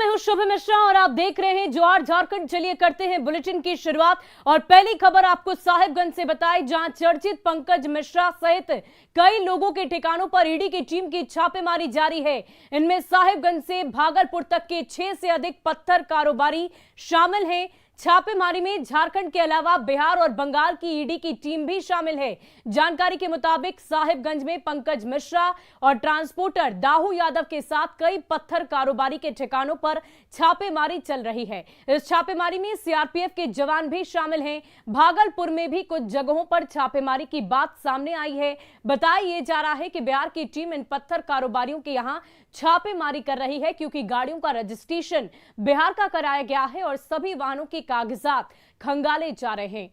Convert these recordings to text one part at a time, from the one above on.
मैं हूं शुभ मिश्रा और आप देख रहे हैं ज्वार झारखंड। चलिए करते हैं बुलेटिन की शुरुआत और पहली खबर आपको साहिबगंज से बताई, जहां चर्चित पंकज मिश्रा सहित कई लोगों के ठिकानों पर ईडी की टीम की छापेमारी जारी है। इनमें साहिबगंज से भागलपुर तक के 6 से अधिक पत्थर कारोबारी शामिल हैं। छापेमारी में झारखंड के अलावा बिहार और बंगाल की ईडी की टीम भी शामिल है। जानकारी के मुताबिक साहिबगंज में पंकज मिश्रा और ट्रांसपोर्टर दाहू यादव के साथ कई पत्थर कारोबारी के ठिकानों पर छापेमारी चल रही है। इस छापेमारी में सीआरपीएफ के जवान भी शामिल हैं। भागलपुर में भी कुछ जगहों पर छापेमारी की बात सामने आई है। बताया जा रहा है कि बिहार की टीम इन पत्थर कारोबारियों के यहां छापेमारी कर रही है, क्योंकि गाड़ियों का रजिस्ट्रेशन बिहार का कराया गया है और सभी वाहनों के कागजात खंगाले जा रहे हैं।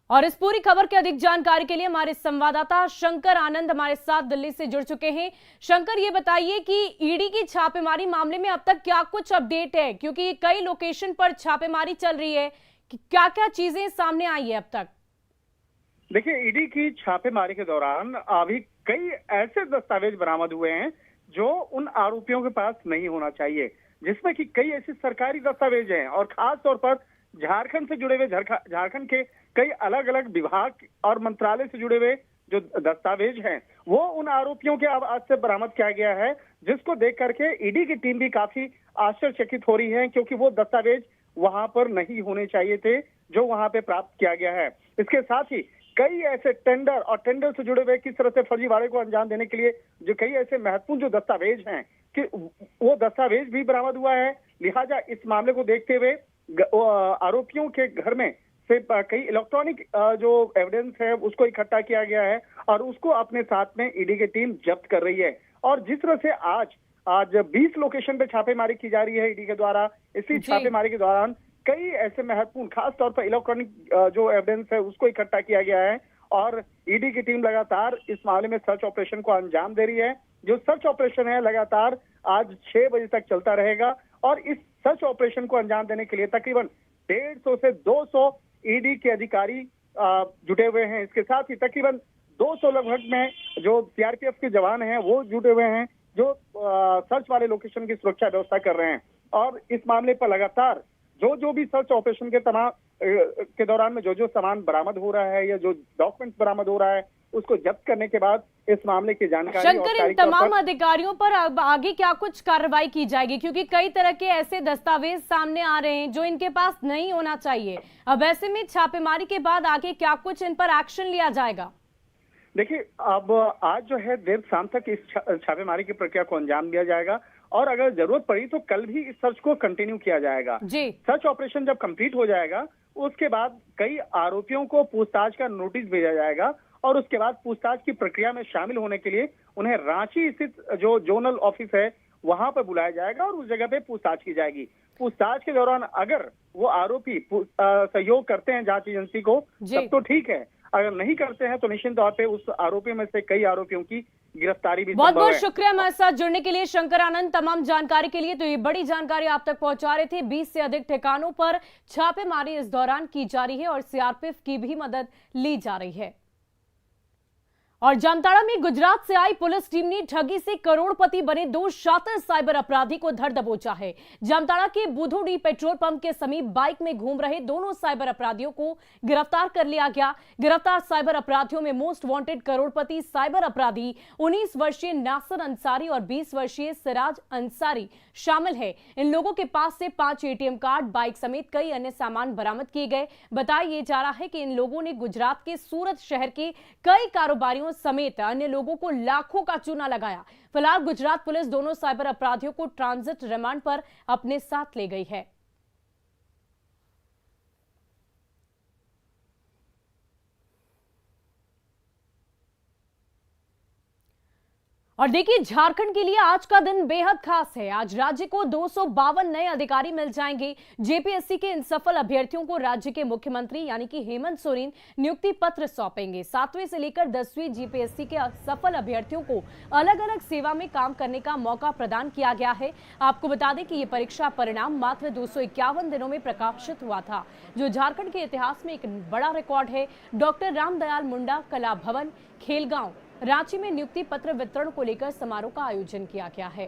और इस पूरी खबर की अधिक जानकारी के लिए हमारे संवाददाता शंकर आनंद हमारे साथ दिल्ली से जुड़ चुके हैं। शंकर, ये बताइए कि ईडी की छापेमारी मामले में अब तक क्या कुछ अपडेट है, क्योंकि कई लोकेशन पर छापेमारी चल रही है, क्या क्या चीजें सामने आई है अब तक? देखिए, ईडी की छापेमारी के दौरान अभी कई ऐसे दस्तावेज बरामद हुए हैं जो उन आरोपियों के पास नहीं होना चाहिए, जिसमें कि कई ऐसे सरकारी दस्तावेज हैं और खास तौर पर झारखंड से जुड़े हुए झारखंड के कई अलग अलग विभाग और मंत्रालय से जुड़े हुए जो दस्तावेज हैं वो उन आरोपियों के अब आज से बरामद किया गया है, जिसको देख करके ईडी की टीम भी काफी आश्चर्यचकित हो रही है, क्योंकि वो दस्तावेज वहां पर नहीं होने चाहिए थे जो वहां पे प्राप्त किया गया है। इसके साथ ही कई ऐसे टेंडर और टेंडर से जुड़े हुए किस तरह से फर्जीवाड़े को अंजाम देने के लिए जो कई ऐसे महत्वपूर्ण जो दस्तावेज हैं कि वो दस्तावेज भी बरामद हुआ है। लिहाजा इस मामले को देखते हुए आरोपियों के घर में से कई इलेक्ट्रॉनिक जो एविडेंस है उसको इकट्ठा किया गया है और उसको अपने साथ में ईडी की टीम जब्त कर रही है। और जिस तरह से आज 20 लोकेशन पे छापेमारी की जा रही है ईडी के द्वारा, इसी छापेमारी के दौरान कई ऐसे महत्वपूर्ण खास तौर पर इलेक्ट्रॉनिक जो एविडेंस है उसको इकट्ठा किया गया है और ईडी की टीम लगातार इस मामले में सर्च ऑपरेशन को अंजाम दे रही है। जो सर्च ऑपरेशन है लगातार आज 6 बजे तक चलता रहेगा और इस सर्च ऑपरेशन को अंजाम देने के लिए तकरीबन 150 से 200 ईडी के अधिकारी जुटे हुए हैं। इसके साथ ही तकरीबन 200 लगभग में जो सीआरपीएफ के जवान हैं वो जुटे हुए हैं, जो सर्च वाले लोकेशन की सुरक्षा व्यवस्था कर रहे हैं। और इस मामले पर लगातार जो भी सर्च ऑपरेशन के दौरान में जो सामान बरामद हो रहा है या जो डॉक्यूमेंट्स बरामद हो रहा है उसको जब्त करने के बाद इस मामले की जानकारी शंकर, इन तमाम अधिकारियों पर अब आगे क्या कुछ कार्रवाई की जाएगी, क्योंकि कई तरह के ऐसे दस्तावेज सामने आ रहे हैं जो इनके पास नहीं होना चाहिए। अब ऐसे में छापेमारी के बाद आगे क्या कुछ इन पर एक्शन लिया जाएगा? देखिए, अब आज जो है देर शाम तक इस छापेमारी की प्रक्रिया को अंजाम दिया जाएगा और अगर जरूरत पड़ी तो कल भी इस सर्च को कंटिन्यू किया जाएगा। सर्च ऑपरेशन जब कंप्लीट हो जाएगा उसके बाद कई आरोपियों को पूछताछ का नोटिस भेजा जाएगा और उसके बाद पूछताछ की प्रक्रिया में शामिल होने के लिए उन्हें रांची स्थित जो जोनल ऑफिस है वहां पर बुलाया जाएगा और उस जगह पे पूछताछ की जाएगी। पूछताछ के दौरान अगर वो आरोपी सहयोग करते हैं जांच एजेंसी को तब तो ठीक है, अगर नहीं करते हैं तो निश्चित तौर पे उस आरोपी में से कई आरोपियों की गिरफ्तारी भी बहुत बहुत शुक्रिया हमारे साथ जुड़ने के लिए शंकर आनंद, तमाम जानकारी के लिए। तो ये बड़ी जानकारी आप तक पहुंचा रहे थे। 20 से अधिक ठिकानों पर छापेमारी इस दौरान की जा रही है और सीआरपीएफ की भी मदद ली जा रही है। और जामताड़ा में गुजरात से आई पुलिस टीम ने ठगी से करोड़पति बने 2 शातिर साइबर अपराधी को धर दबोचा है। जामताड़ा के बुधोडी पेट्रोल पंप के समीप बाइक में घूम रहे दोनों साइबर अपराधियों को गिरफ्तार कर लिया गया। गिरफ्तार साइबर अपराधियों में मोस्ट वांटेड करोड़पति साइबर अपराधी 19 वर्षीय नासिर अंसारी और 20 वर्षीय सिराज अंसारी शामिल है। इन लोगों के पास से 5 एटीएम कार्ड, बाइक समेत कई अन्य सामान बरामद किए गए। बताया जा रहा है कि इन लोगों ने गुजरात के सूरत शहर के कई कारोबारियों समेत अन्य लोगों को लाखों का चूना लगाया। फिलहाल गुजरात पुलिस दोनों साइबर अपराधियों को ट्रांजिट रिमांड पर अपने साथ ले गई है। और देखिए, झारखंड के लिए आज का दिन बेहद खास है। आज राज्य को 252 नए अधिकारी मिल जाएंगे। जेपीएससी के इन सफल अभ्यर्थियों को राज्य के मुख्यमंत्री यानी कि हेमंत सोरेन नियुक्ति पत्र सौंपेंगे। 7वीं से लेकर 10वीं जीपीएससी के सफल अभ्यर्थियों को अलग अलग सेवा में काम करने का मौका प्रदान किया गया है। आपको बता दें कि ये परीक्षा परिणाम मात्र 251 दिनों में प्रकाशित हुआ था, जो झारखंड के इतिहास में एक बड़ा रिकॉर्ड है। डॉक्टर रामदयाल मुंडा कला भवन, खेलगांव, रांची में नियुक्ति पत्र वितरण को लेकर समारोह का आयोजन किया गया है।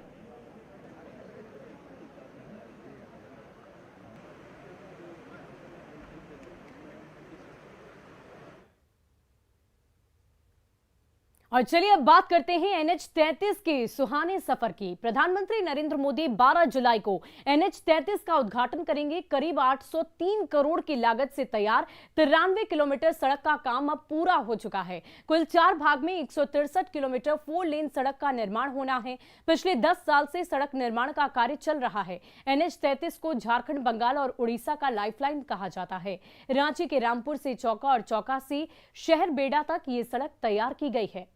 और चलिए अब बात करते हैं NH-33 के सुहाने सफर की। प्रधानमंत्री नरेंद्र मोदी 12 जुलाई को NH-33 का उद्घाटन करेंगे। करीब 803 करोड़ की लागत से तैयार 93 किलोमीटर सड़क का काम अब पूरा हो चुका है। कुल 4 भाग में 163 किलोमीटर 4 लेन सड़क का निर्माण होना है। पिछले 10 साल से सड़क निर्माण का कार्य चल रहा है। NH-33 को झारखंड, बंगाल और उड़ीसा का लाइफलाइन कहा जाता है। रांची के रामपुर से चौका और चौका से शहर बेड़ा तक ये सड़क तैयार की गई है।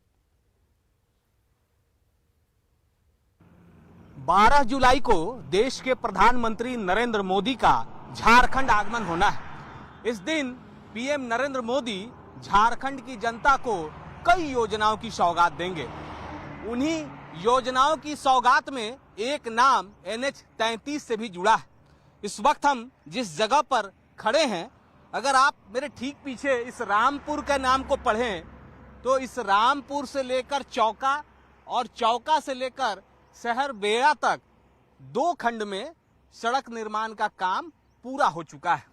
12 जुलाई को देश के प्रधानमंत्री नरेंद्र मोदी का झारखंड आगमन होना है। इस दिन पीएम नरेंद्र मोदी झारखंड की जनता को कई योजनाओं की सौगात देंगे। उन्हीं योजनाओं की सौगात में एक नाम NH-33 से भी जुड़ा है। इस वक्त हम जिस जगह पर खड़े हैं, अगर आप मेरे ठीक पीछे इस रामपुर के नाम को पढ़ें तो इस रामपुर से लेकर चौका और चौका से लेकर शहर बेड़ा तक 2 खंड में सड़क निर्माण का काम पूरा हो चुका है।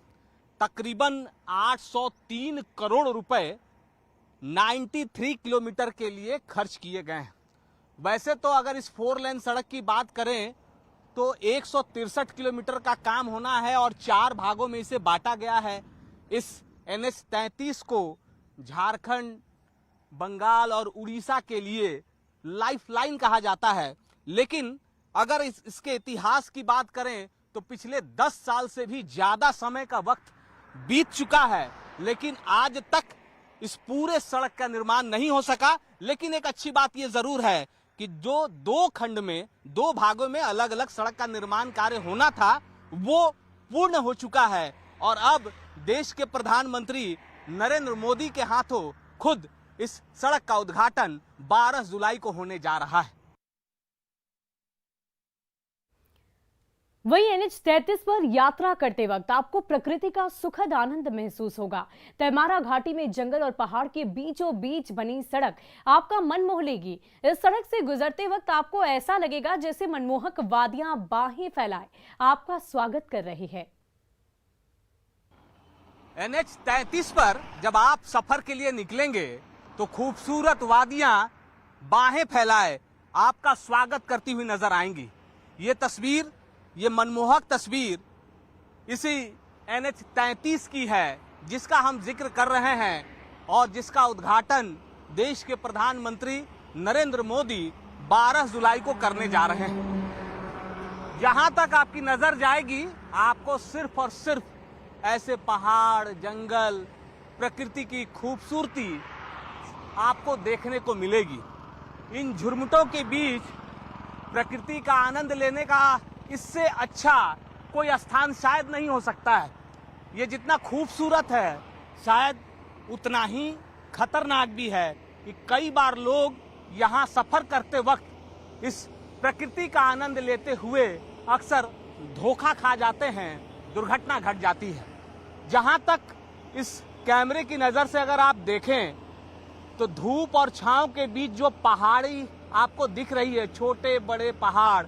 तकरीबन 803 करोड़ रुपए 93 किलोमीटर के लिए खर्च किए गए हैं। वैसे तो अगर इस 4 लेन सड़क की बात करें तो 163 किलोमीटर का काम होना है और 4 भागों में इसे बांटा गया है। इस NH-33 को झारखंड, बंगाल और उड़ीसा के लिए लाइफलाइन कहा जाता है। लेकिन अगर इसके इतिहास की बात करें तो पिछले 10 साल से भी ज्यादा समय का वक्त बीत चुका है, लेकिन आज तक इस पूरे सड़क का निर्माण नहीं हो सका। लेकिन एक अच्छी बात यह जरूर है कि जो 2 खंड में 2 भागों में अलग अलग सड़क का निर्माण कार्य होना था वो पूर्ण हो चुका है और अब देश के प्रधानमंत्री नरेंद्र मोदी के हाथों खुद इस सड़क का उद्घाटन 12 जुलाई को होने जा रहा है। वही NH-33 पर यात्रा करते वक्त आपको प्रकृति का सुखद आनंद महसूस होगा। तैमारा घाटी में जंगल और पहाड़ के बीचों बीच बनी सड़क आपका मन मोह लेगी। इस सड़क से गुजरते वक्त आपको ऐसा लगेगा जैसे मनमोहक वादियां बाहें फैलाए आपका स्वागत कर रही है। NH-33 पर जब आप सफर के लिए निकलेंगे तो खूबसूरत वादियां बाहें फैलाए आपका स्वागत करती हुई नजर आएंगी। ये तस्वीर, ये मनमोहक तस्वीर इसी NH-33 की है जिसका हम जिक्र कर रहे हैं और जिसका उद्घाटन देश के प्रधानमंत्री नरेंद्र मोदी 12 जुलाई को करने जा रहे हैं। जहां तक आपकी नजर जाएगी आपको सिर्फ और सिर्फ ऐसे पहाड़, जंगल, प्रकृति की खूबसूरती आपको देखने को मिलेगी। इन झुरमुटों के बीच प्रकृति का आनंद लेने का इससे अच्छा कोई स्थान शायद नहीं हो सकता है। ये जितना खूबसूरत है शायद उतना ही खतरनाक भी है कि कई बार लोग यहाँ सफर करते वक्त इस प्रकृति का आनंद लेते हुए अक्सर धोखा खा जाते हैं, दुर्घटना घट जाती है। जहाँ तक इस कैमरे की नज़र से अगर आप देखें तो धूप और छांव के बीच जो पहाड़ी आपको दिख रही है, छोटे बड़े पहाड़,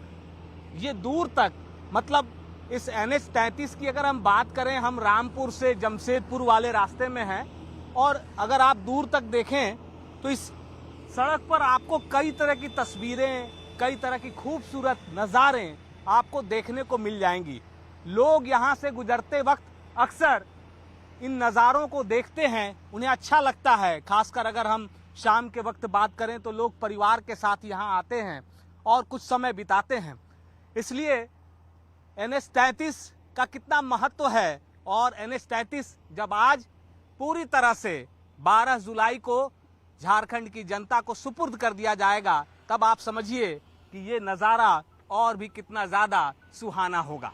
ये दूर तक, मतलब इस NH-33 की अगर हम बात करें, हम रामपुर से जमशेदपुर वाले रास्ते में हैं और अगर आप दूर तक देखें तो इस सड़क पर आपको कई तरह की तस्वीरें, कई तरह की खूबसूरत नज़ारे आपको देखने को मिल जाएंगी। लोग यहाँ से गुजरते वक्त अक्सर इन नज़ारों को देखते हैं, उन्हें अच्छा लगता है। खासकर अगर हम शाम के वक्त बात करें तो लोग परिवार के साथ यहाँ आते हैं और कुछ समय बिताते हैं। इसलिए NH-33 का कितना महत्व है और NH-33 जब आज पूरी तरह से 12 जुलाई को झारखंड की जनता को सुपुर्द कर दिया जाएगा, तब आप समझिए कि ये नज़ारा और भी कितना ज़्यादा सुहाना होगा।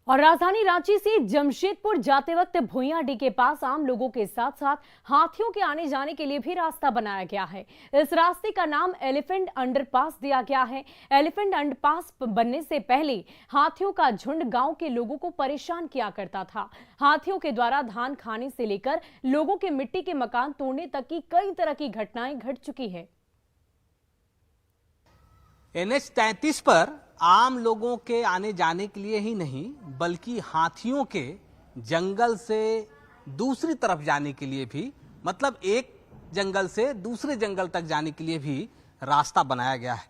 और राजधानी रांची से जमशेदपुर जाते वक्त भुइयांडीह के पास आम लोगों के साथ साथ हाथियों के आने जाने के लिए भी रास्ता बनाया गया है। इस रास्ते का नाम एलिफेंट अंडरपास दिया गया है। एलिफेंट अंडरपास बनने से पहले हाथियों का झुंड गांव के लोगों को परेशान किया करता था। हाथियों के द्वारा धान खाने से लेकर लोगों के मिट्टी के मकान तोड़ने तक की कई तरह की घटनाएं घट चुकी है। NH-33 पर आम लोगों के आने जाने के लिए ही नहीं बल्कि हाथियों के जंगल से दूसरी तरफ जाने के लिए भी मतलब एक जंगल से दूसरे जंगल तक जाने के लिए भी रास्ता बनाया गया है।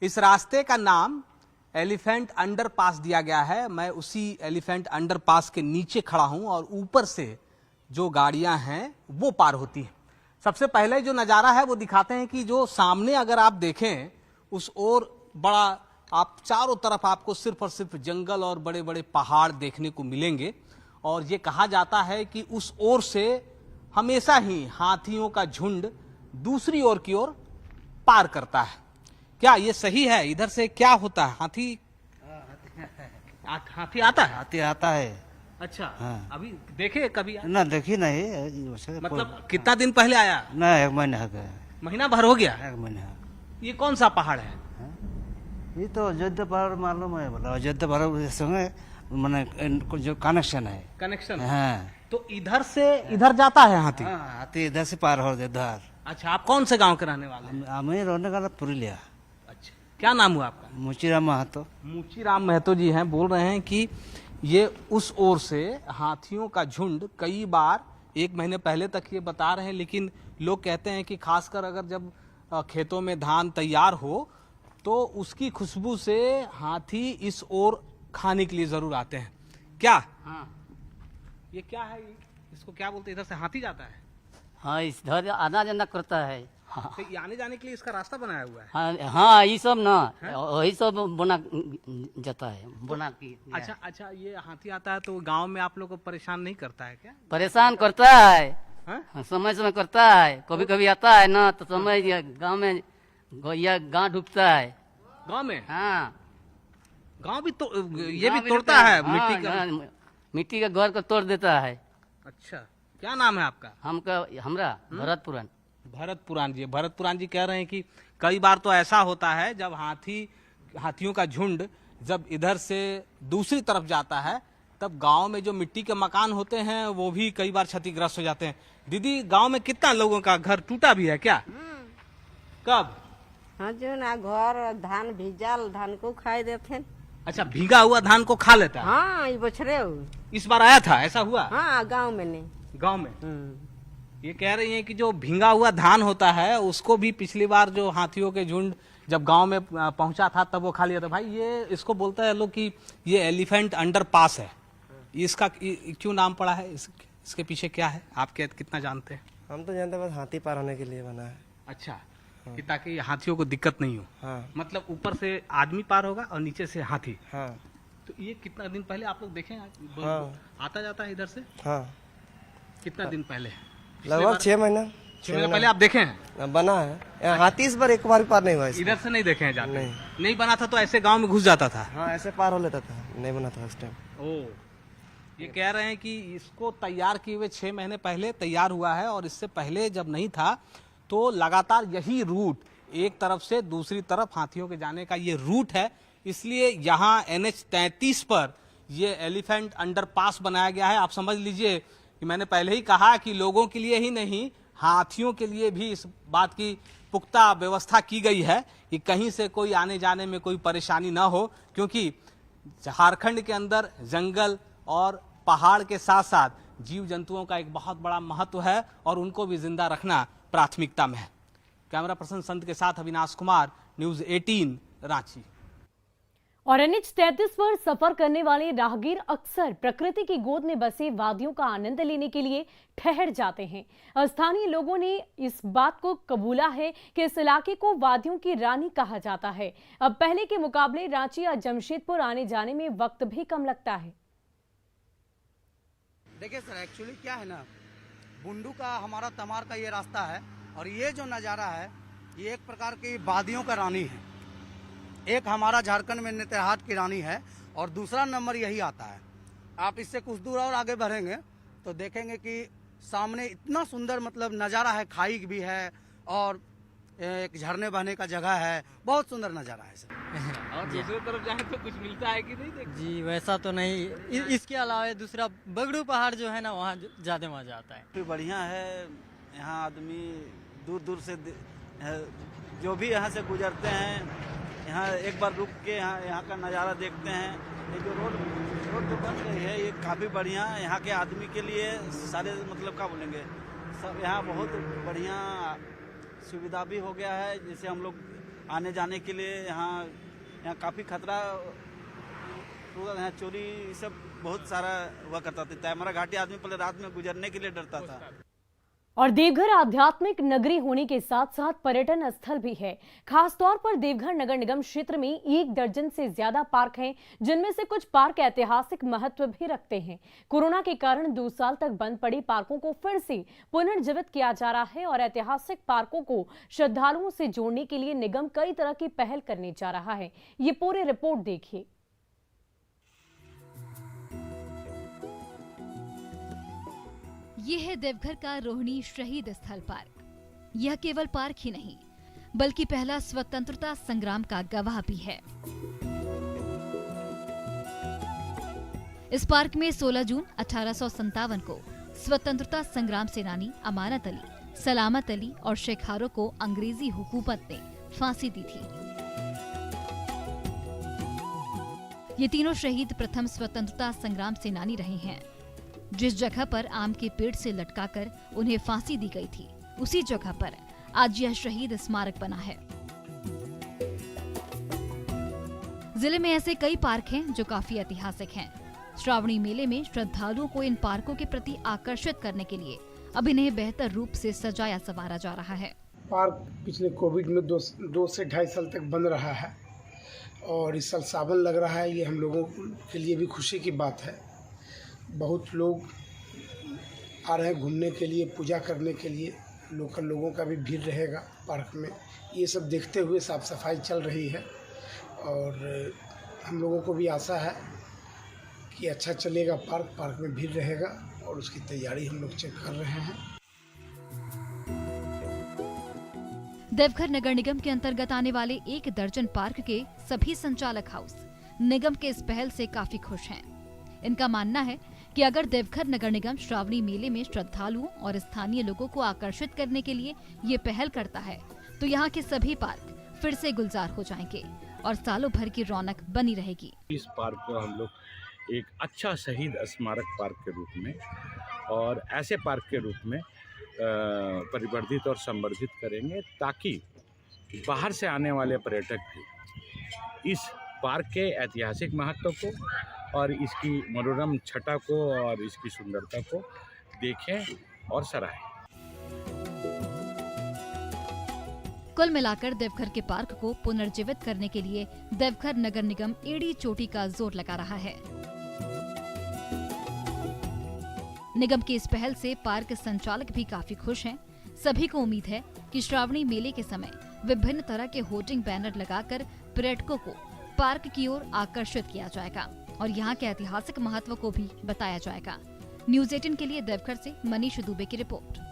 इस रास्ते का नाम एलिफेंट अंडरपास दिया गया है। मैं उसी एलिफेंट अंडरपास के नीचे खड़ा हूं और ऊपर से जो गाड़ियां हैं वो पार होती हैं। सबसे पहले जो नज़ारा है वो दिखाते हैं कि जो सामने अगर आप देखें उस ओर बड़ा, आप चारों तरफ आपको सिर्फ और सिर्फ जंगल और बड़े बड़े पहाड़ देखने को मिलेंगे। और ये कहा जाता है कि उस ओर से हमेशा ही हाथियों का झुंड दूसरी ओर की ओर पार करता है। क्या ये सही है? इधर से क्या होता है? हाथी आता है? हाथी आता है। अच्छा, हाँ। अभी देखे कभी? ना देखी नहीं, मतलब कितना दिन पहले आया? ना एक महीना हो गया। महीना भर हो गया? एक महीना। ये कौन सा पहाड़ है? ये तो अयोध्या पहाड़ मालूम है, बोला अयोध्या पहाड़ संगे मैंने जो कनेक्शन है। कनेक्शन? हाँ। तो इधर से इधर जाता है हाथी? हाँ, हाथी इधर से पार हो इधर। अच्छा, आप कौन से गांव के रहने वाले हैं? हमें रहने का पुरुलिया। अच्छा, क्या नाम हुआ आपका? मुचीराम महतो। मुचीराम महतो जी हैं, बोल रहे हैं कि ये उस ओर से हाथियों का झुंड कई बार, एक महीने पहले तक ये बता रहे हैं, लेकिन लोग कहते हैं कि खासकर अगर जब खेतों में धान तैयार हो तो उसकी खुशबू से हाथी इस ओर खाने के लिए जरूर आते हैं। क्या? हाँ। ये क्या है? इसको क्या बोलते हैं? इधर से हाथी जाता है? हाँ, इधर आना जाना करता है। हाँ, तो ये आने जाने के लिए इसका रास्ता बनाया हुआ है? हाँ, हाँ, ये सब ना वही सब बना जाता है, बना की। अच्छा अच्छा, ये हाथी आता है तो गांव में आप लोग को परेशान नहीं करता है क्या? परेशान करता है। हाँ? समय समय करता है, कभी कभी आता है ना तो समय गांव में गांव डूबता है। गांव में? हाँ, गांव भी तो ये भी गाँव तोड़ता डूबता है मिट्टी का? हाँ, मिट्टी का घर को तोड़ देता है। अच्छा, क्या नाम है आपका? हमरा भरत पुराण। भरत पुराण जी। भरत पुराण जी कह रहे हैं कि कई बार तो ऐसा होता है जब हाथियों का झुंड जब इधर से दूसरी तरफ जाता है तब गांव में जो मिट्टी के मकान होते हैं वो भी कई बार क्षतिग्रस्त हो जाते हैं। दीदी, गांव में कितना लोगों का घर टूटा भी है क्या? कब? हाँ, जो ना घर धान भीजल धान को खाई देते। अच्छा, भीगा हुआ धान को खा लेता है? हाँ, ये बछड़े इस बार आया था, ऐसा हुआ? हाँ, गांव में नहीं। गांव में ये कह रही हैं कि जो भींगा हुआ धान होता है उसको भी पिछली बार जो हाथियों के झुंड जब गांव में पहुंचा था तब वो खा लिया था। भाई, ये इसको बोलता है लोग कि ये एलिफेंट अंडरपास है। इसका क्यों नाम पड़ा है? इसके पीछे क्या है? आप कितना जानते हैं? हम तो जानते हैं बस हाथी पार होने के लिए बना है। अच्छा, कि ताकि हाथियों को दिक्कत नहीं हो। हाँ। मतलब ऊपर से आदमी पार होगा और नीचे से हाथी। हाँ। तो ये कितना दिन पहले आप लोग देखे? हाँ। आता जाता है इधर से? हाँ, कितना दिन पहले? लगभग 6 महीना। 6 महीने पहले आप देखे हैं? बना है यहाँ हाथी इस बार एक बार भी पार नहीं हुआ इसमें। इधर से नहीं देखे हैं जाते? नहीं बना था तो ऐसे गांव में घुस जाता था? हाँ, ऐसे पार हो लेता था, नहीं बना था उस टाइम। ओ, ये कह रहे हैं कि इसको तैयार किए हुए 6 महीने पहले तैयार हुआ है और इससे पहले जब नहीं था तो लगातार यही रूट, एक तरफ से दूसरी तरफ हाथियों के जाने का ये रूट है। इसलिए यहाँ NH 33 पर ये एलिफेंट अंडरपास बनाया गया है। आप समझ लीजिए कि मैंने पहले ही कहा कि लोगों के लिए ही नहीं, हाथियों के लिए भी इस बात की पुख्ता व्यवस्था की गई है कि कहीं से कोई आने जाने में कोई परेशानी ना हो, क्योंकि झारखंड के अंदर जंगल और पहाड़ के साथ साथ जीव जंतुओं का एक बहुत बड़ा महत्व है और उनको भी जिंदा रखना प्राथमिकता में है। कैमरा पर्सन संत के साथ अविनाश कुमार, न्यूज़ 18 रांची। और NH 33 पर सफर करने वाले राहगीर अक्सर प्रकृति की गोद में बसे वादियों का आनंद लेने के लिए ठहर जाते हैं। स्थानीय लोगों ने इस बात को कबूला है कि इस इलाके को वादियों की रानी कहा जाता है। अब पहले के मुकाबले रांची या जमशेदपुर आने जाने में वक्त भी कम लगता है। देखिए सर, एक्चुअली क्या है ना, बुंडू का हमारा तमार का ये रास्ता है और ये जो नज़ारा है ये एक प्रकार की वादियों का रानी है। एक हमारा झारखंड में नेतरहाट की रानी है और दूसरा नंबर यही आता है। आप इससे कुछ दूर और आगे बढ़ेंगे तो देखेंगे कि सामने इतना सुंदर मतलब नज़ारा है, खाई भी है और एक झरने बहने का जगह है, बहुत सुंदर नज़ारा है सर। और दूसरी तरफ जाए तो कुछ मिलता है कि नहीं? जी वैसा तो नहीं, इसके अलावा दूसरा बगड़ू पहाड़ जो है ना वहाँ ज़्यादा मजा आता है। बढ़िया है, यहाँ आदमी दूर दूर से जो भी यहाँ से गुजरते हैं यहाँ एक बार रुक के यहाँ का नज़ारा देखते हैं। ये जो रोड जो बन रही है ये काफ़ी बढ़िया, यहाँ के आदमी के लिए सारे मतलब क्या बोलेंगे, सब यहाँ बहुत बढ़िया सुविधा भी हो गया है। जैसे हम लोग आने जाने के लिए यहाँ काफ़ी खतरा, यहाँ चोरी सब बहुत सारा हुआ करता था। तैमरा घाटी आदमी पहले रात में गुजरने के लिए डरता था। और देवघर आध्यात्मिक नगरी होने के साथ साथ पर्यटन स्थल भी है। खासतौर पर देवघर नगर निगम क्षेत्र में 1 दर्जन से ज्यादा पार्क हैं, जिनमें से कुछ पार्क ऐतिहासिक महत्व भी रखते हैं। कोरोना के कारण 2 साल तक बंद पड़ी पार्कों को फिर से पुनर्जीवित किया जा रहा है और ऐतिहासिक पार्कों को श्रद्धालुओं से जोड़ने के लिए निगम कई तरह की पहल करने जा रहा है। ये पूरी रिपोर्ट देखिए। ये है देवघर का रोहिणी शहीद स्थल पार्क। यह केवल पार्क ही नहीं, बल्कि पहला स्वतंत्रता संग्राम का गवाह भी है। इस पार्क में 16 जून 1857 को स्वतंत्रता संग्राम सेनानी अमानत अली, सलामत अली और शेखारो को अंग्रेजी हुकूमत ने फांसी दी थी। ये तीनों शहीद प्रथम स्वतंत्रता संग्राम सेनानी रहे हैं। जिस जगह पर आम के पेड़ से लटकाकर उन्हें फांसी दी गई थी, उसी जगह पर आज यह शहीद स्मारक बना है। जिले में ऐसे कई पार्क हैं जो काफी ऐतिहासिक हैं। श्रावणी मेले में श्रद्धालुओं को इन पार्कों के प्रति आकर्षित करने के लिए अब इन्हें बेहतर रूप से सजाया संवारा जा रहा है। पार्क पिछले कोविड में 2 से 2.5 साल तक बंद रहा है और इस साल सावन लग रहा है। ये हम लोगों के लिए भी खुशी की बात है। बहुत लोग आ रहे हैं घूमने के लिए, पूजा करने के लिए। लोकल लोगों का भी भीड़ रहेगा पार्क में। ये सब देखते हुए साफ सफाई चल रही है और हम लोगों को भी आशा है कि अच्छा चलेगा पार्क में भीड़ रहेगा और उसकी तैयारी हम लोग चेक कर रहे हैं। देवघर नगर निगम के अंतर्गत आने वाले 1 दर्जन पार्क के सभी संचालक हाउस निगम के इस पहल से काफी खुश हैं। इनका मानना है कि अगर देवघर नगर निगम श्रावणी मेले में श्रद्धालुओं और स्थानीय लोगों को आकर्षित करने के लिए ये पहल करता है, तो यहाँ के सभी पार्क फिर से गुलजार हो जाएंगे और सालों भर की रौनक बनी रहेगी। इस पार्क को हम लोग एक अच्छा शहीद स्मारक पार्क के रूप में और ऐसे पार्क के रूप में परिवर्धित और संवर्धित करेंगे, ताकि बाहर से आने वाले पर्यटक भी इस पार्क के ऐतिहासिक महत्व को और इसकी मनोरम छटा को और इसकी सुंदरता को देखें और सराहें। कुल मिलाकर देवघर के पार्क को पुनर्जीवित करने के लिए देवघर नगर निगम एड़ी चोटी का जोर लगा रहा है। निगम की इस पहल से पार्क संचालक भी काफी खुश हैं। सभी को उम्मीद है कि श्रावणी मेले के समय विभिन्न तरह के होर्डिंग बैनर लगाकर पर्यटकों को पार्क की ओर आकर्षित किया जाएगा और यहाँ के ऐतिहासिक महत्व को भी बताया जाएगा। न्यूज़ 18 के लिए देवघर से मनीष दुबे की रिपोर्ट।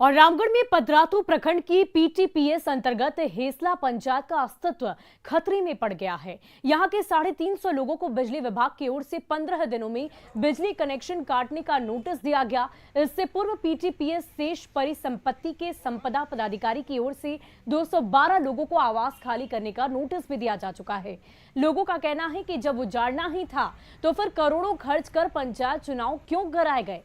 और रामगढ़ में पतरातू प्रखंड की पीटीपीएस अंतर्गत हेसला पंचायत का अस्तित्व खतरे में पड़ गया है। यहाँ के 350 लोगों को बिजली विभाग की ओर से 15 दिनों में बिजली कनेक्शन काटने का नोटिस दिया गया। इससे पूर्व पीटीपीएस शेष परिसंपत्ति के संपदा पदाधिकारी की ओर से 212 लोगों को आवास खाली करने का नोटिस भी दिया जा चुका है। लोगों का कहना है कि जब उजाड़ना ही था तो फिर करोड़ों खर्च कर पंचायत चुनाव क्यों कराए गए।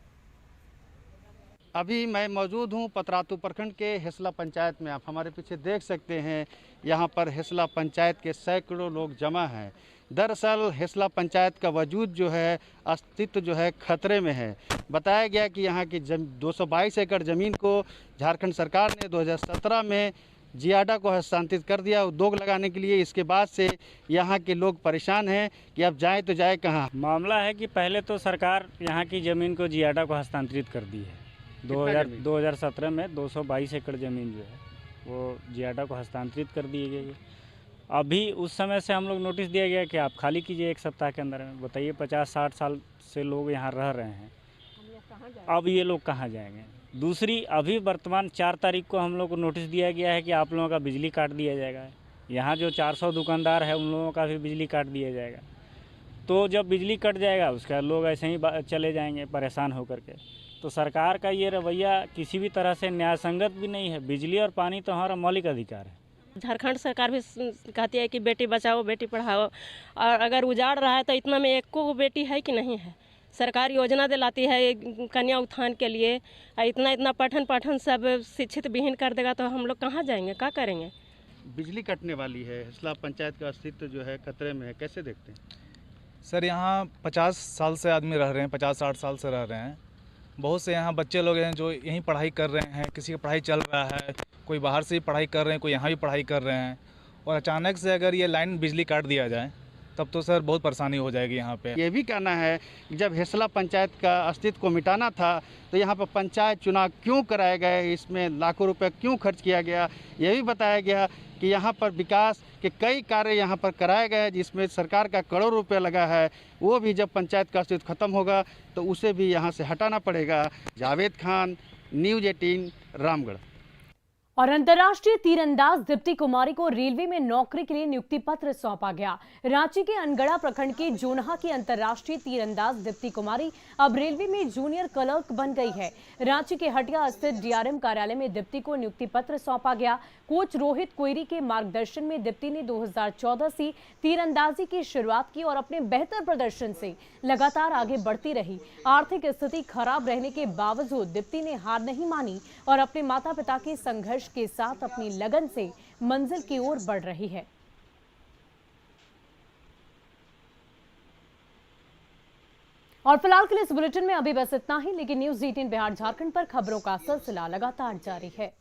अभी मैं मौजूद हूं पतरातू प्रखंड के हेसला पंचायत में। आप हमारे पीछे देख सकते हैं, यहां पर हेसला पंचायत के सैकड़ों लोग जमा हैं। दरअसल हेसला पंचायत का वजूद जो है, अस्तित्व जो है खतरे में है। बताया गया कि यहां की 222 एकड़ ज़मीन को झारखंड सरकार ने 2017 में जियाडा को हस्तांतरित कर दिया उद्योग लगाने के लिए। इसके बाद से यहाँ के लोग परेशान हैं कि अब जाए तो जाए कहाँ। मामला है कि पहले तो सरकार यहाँ की ज़मीन को जियाडा को हस्तांतरित कर दी है। 2017 में 222 एकड़ ज़मीन जो है वो जियाडा को हस्तांतरित कर दी गई है। अभी उस समय से हम लोग नोटिस दिया गया कि आप खाली कीजिए 1 सप्ताह के अंदर में। बताइए 50-60 साल से लोग यहाँ रह रहे हैं, अब ये लोग कहाँ जाएंगे। दूसरी, अभी वर्तमान 4 तारीख को हम लोग को नोटिस दिया गया है कि आप लोगों का बिजली काट दिया जाएगा। यहाँ जो 400 दुकानदार है उन लोगों का भी बिजली काट दिया जाएगा। तो जब बिजली कट जाएगा उसके बाद लोग ऐसे ही चले जाएंगे परेशान होकर के। तो सरकार का ये रवैया किसी भी तरह से न्यायसंगत भी नहीं है। बिजली और पानी तो हमारा मौलिक अधिकार है। झारखंड सरकार भी कहती है कि बेटी बचाओ बेटी पढ़ाओ, और अगर उजाड़ रहा है तो इतना में एक को बेटी है कि नहीं है। सरकार योजना दिलाती है कन्या उत्थान के लिए, इतना इतना पठन सब शिक्षित विहीन कर देगा तो हम लोग कहाँ जाएंगे, क्या करेंगे। बिजली कटने वाली है, हिसला पंचायत का अस्तित्व जो है खतरे में है, कैसे देखते हैं? सर यहाँ 50 साल से आदमी रह रहे हैं, 50-60 साल से रह रहे हैं। बहुत से यहाँ बच्चे लोग हैं जो यहीं पढ़ाई कर रहे हैं, किसी की पढ़ाई चल रहा है, कोई बाहर से भी पढ़ाई कर रहे हैं, कोई यहाँ भी पढ़ाई कर रहे हैं। और अचानक से अगर ये लाइन बिजली काट दिया जाए तब तो सर बहुत परेशानी हो जाएगी यहाँ पे। ये भी कहना है कि जब हिसला पंचायत का अस्तित्व को मिटाना था तो यहाँ पर पंचायत चुनाव क्यों कराए गए, इसमें लाखों रुपए क्यों खर्च किया गया। ये भी बताया गया कि यहाँ पर विकास के कई कार्य यहाँ पर कराए गए जिसमें सरकार का करोड़ रुपए लगा है, वो भी जब पंचायत का अस्तित्व खत्म होगा तो उसे भी यहाँ से हटाना पड़ेगा। जावेद खान, न्यूज़ 18, रामगढ़। और अंतर्राष्ट्रीय तीरंदाज दीप्ति कुमारी को रेलवे में नौकरी के लिए नियुक्ति पत्र सौंपा गया। रांची के अनगढ़ा प्रखंड के जोनहा की अंतर्राष्ट्रीय तीरंदाज दीप्ति कुमारी अब रेलवे में जूनियर क्लर्क बन गई है। रांची के हटिया स्थित डीआरएम कार्यालय में दीप्ति को नियुक्ति पत्र सौंपा गया। कोच रोहित कोयरी के मार्गदर्शन में दीप्ति ने 2014 से तीरंदाजी की शुरुआत की और अपने बेहतर प्रदर्शन से लगातार आगे बढ़ती रही। आर्थिक स्थिति खराब रहने के बावजूद दीप्ति ने हार नहीं मानी और अपने माता पिता के संघर्ष के साथ अपनी लगन से मंजिल की ओर बढ़ रही है। और फिलहाल के लिए इस बुलेटिन में अभी बस इतना ही, लेकिन न्यूज़ 18 बिहार झारखंड पर खबरों का सिलसिला लगातार जारी है।